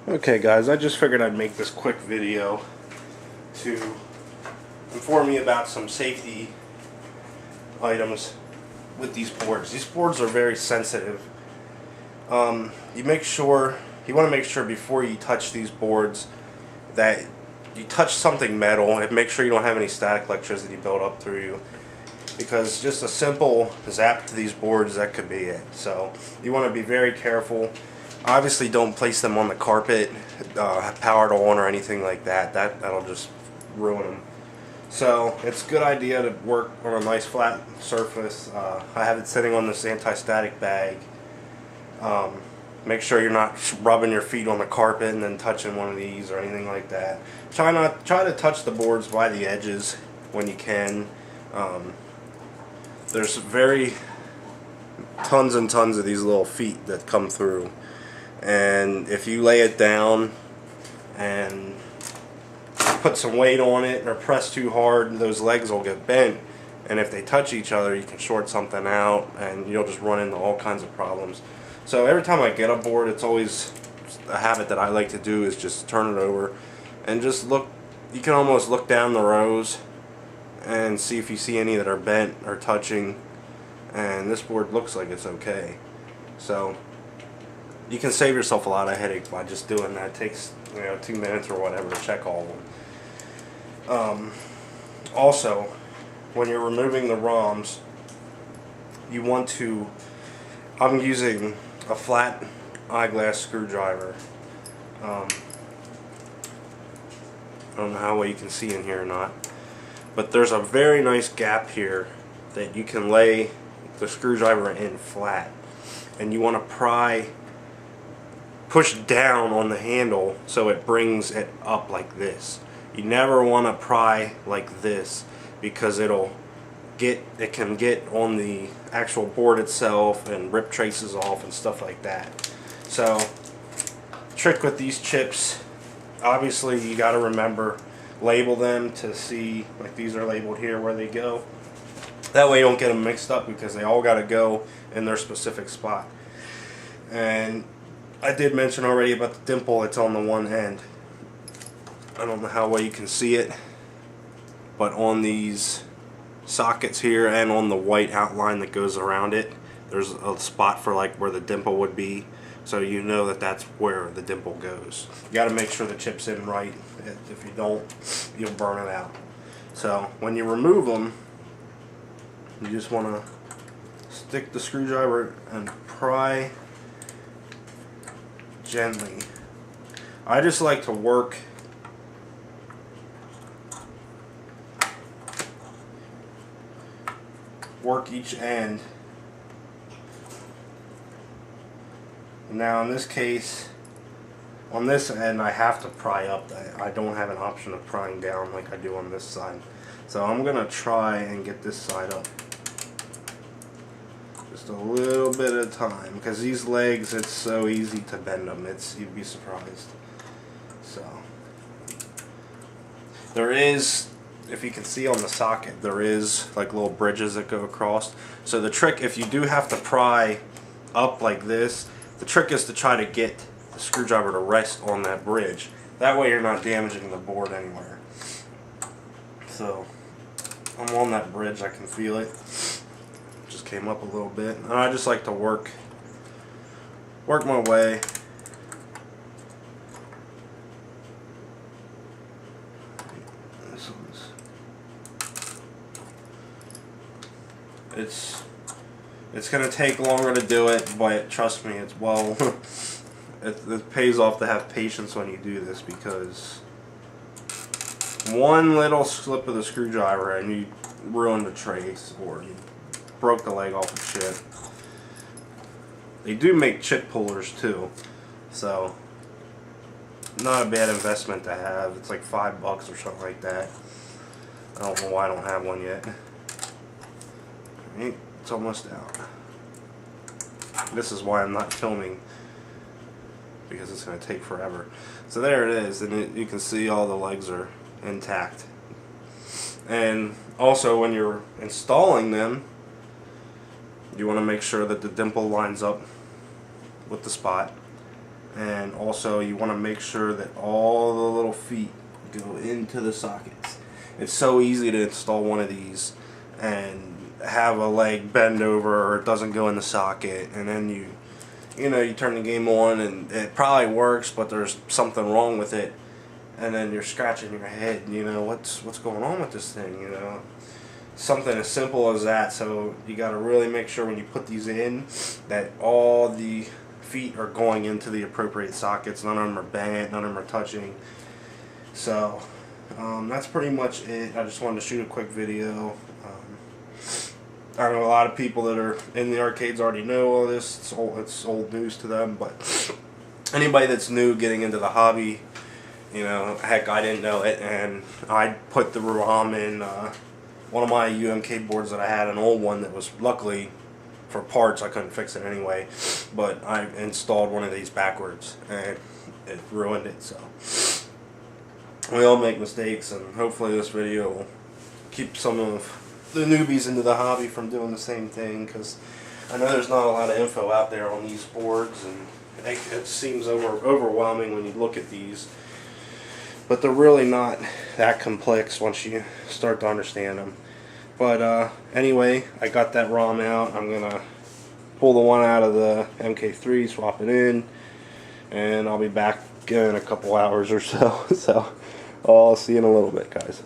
Okay guys, I just figured I'd make this quick video to inform you about some safety items with these boards. These boards are very sensitive. You want to make sure before you touch these boards that you touch something metal and make sure you don't have any static electricity build up through you, because just a simple zap to these boards, that could be it. So you want to be very careful. Obviously don't place them on the carpet, powered on or anything like that. That'll just ruin them. So it's a good idea to work on a nice flat surface. I have it sitting on this anti-static bag. Make sure you're not rubbing your feet on the carpet and then touching one of these or anything like that. Try to touch the boards by the edges when you can. There's tons and tons of these little feet that come through, and if you lay it down and put some weight on it or press too hard, those legs will get bent, and if they touch each other you can short something out and you'll just run into all kinds of problems. So every time I get a board, it's always a habit that I like to do is just turn it over and just look. You can almost look down the rows and see if you see any that are bent or touching, and this board looks like it's okay. So you can save yourself a lot of headache by just doing that. It takes 2 minutes or whatever to check all of them. Also, when you're removing the ROMs, you want to, I'm using a flat eyeglass screwdriver. I don't know how well you can see in here or not, but there's a very nice gap here that you can lay the screwdriver in flat, and you want to push down on the handle so it brings it up like this. You never want to pry like this, because it can get on the actual board itself and rip traces off and stuff like that. So trick with these chips, obviously you got to remember, label them to see, like these are labeled here where they go. That way you don't get them mixed up, because they all got to go in their specific spot. And I did mention already about the dimple that's on the one end. I don't know how well you can see it, but on these sockets here and on the white outline that goes around it, there's a spot for like where the dimple would be, so you know that that's where the dimple goes. You got to make sure the chip's in right. If you don't, you'll burn it out. So when you remove them, you just want to stick the screwdriver and pry gently. I just like to work each end. Now in this case, on this end I have to pry up. I don't have an option of prying down like I do on this side. So I'm gonna try and get this side up just a little bit at a time, because these legs, it's so easy to bend them. You'd be surprised. So there is, if you can see on the socket, there is like little bridges that go across. So the trick, if you do have to pry up like this, the trick is to try to get the screwdriver to rest on that bridge. That way you're not damaging the board anywhere. So I'm on that bridge, I can feel it. Just came up a little bit, and I just like to work my way. It's gonna take longer to do it, but trust me, it pays off to have patience when you do this, because one little slip of the screwdriver and you ruined the trace, or you broke the leg off a chip. They do make chip pullers too, so not a bad investment to have. It's like $5 or something like that. I don't know why I don't have one yet. It's almost out. This is why I'm not filming, because it's going to take forever. So there it is, and you can see all the legs are intact. And also when you're installing them, you want to make sure that the dimple lines up with the spot. And also you want to make sure that all the little feet go into the sockets. It's so easy to install one of these and have a leg bend over or it doesn't go in the socket, and then you turn the game on and it probably works, but there's something wrong with it, and then you're scratching your head, what's going on with this thing, something as simple as that. So you got to really make sure when you put these in that all the feet are going into the appropriate sockets. None of them are bent, none of them are touching. So that's pretty much it. I just wanted to shoot a quick video. I know a lot of people that are in the arcades already know all this. It's old news to them, but anybody that's new getting into the hobby, heck, I didn't know it, and I put the ROM in one of my UMK boards that I had, an old one that was, luckily for parts I couldn't fix it anyway, but I installed one of these backwards and it ruined it. So we all make mistakes, and hopefully this video will keep some of the newbies into the hobby from doing the same thing, because I know there's not a lot of info out there on these boards, and it seems overwhelming when you look at these, but they're really not that complex once you start to understand them. But anyway, I got that ROM out. I'm gonna pull the one out of the MK3, swap it in, and I'll be back in a couple hours or so. So I'll see you in a little bit, guys.